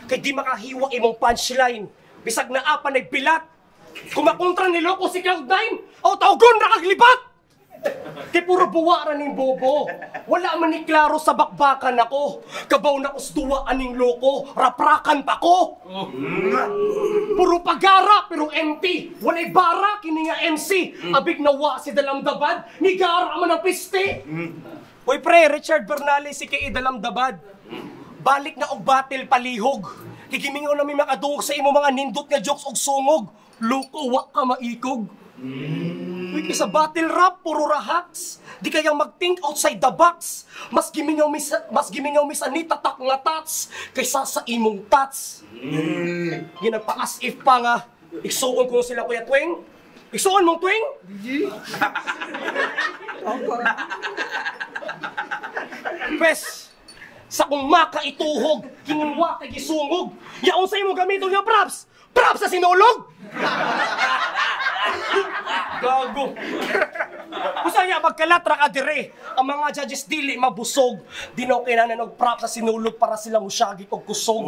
Kay di makahiwa imong punchline. Bisag na apan ay bilat. Kumakontra ni Loko si Cloud9. O taugon ra kag libat. Kay puro buwa ra ning bobo. Wala man ni klaro sa bakbakan ako. Kabaw na usduwa aning Loko. Raprakan pa ko. Puro pagara pero empty. Walay bara kini nga MC. Abig nawa si Dalamdabad. Ni gara man ang piste. Uy pre, Richard Bernales si kay Dalamdabad. Balik na og battle palihog. Kigimingaw na may makadungog sa imo mga nindot nga jokes og sungog. Loko, wa ka maikog. Uy, sa battle rap, puro rahaks. Di kayang mag-think outside the box. Mas gimingaw mi sa nitatak nga tats kaysa sa imong tats. Ginagpa-as if pa nga. Iksuon ko sila, Kuya Tweng. Iksuon mong Tweng? Pes, sa kung makaituhog, kinunwa kay gisungog. Yaon sa imong gamiton nga props. Props sa sinulog! Gago. Kusaya magkalatra ka dire. Ang mga judges dili mabusog. Di na kinahanglan og props sa sinulog para sila musyagi og kusog.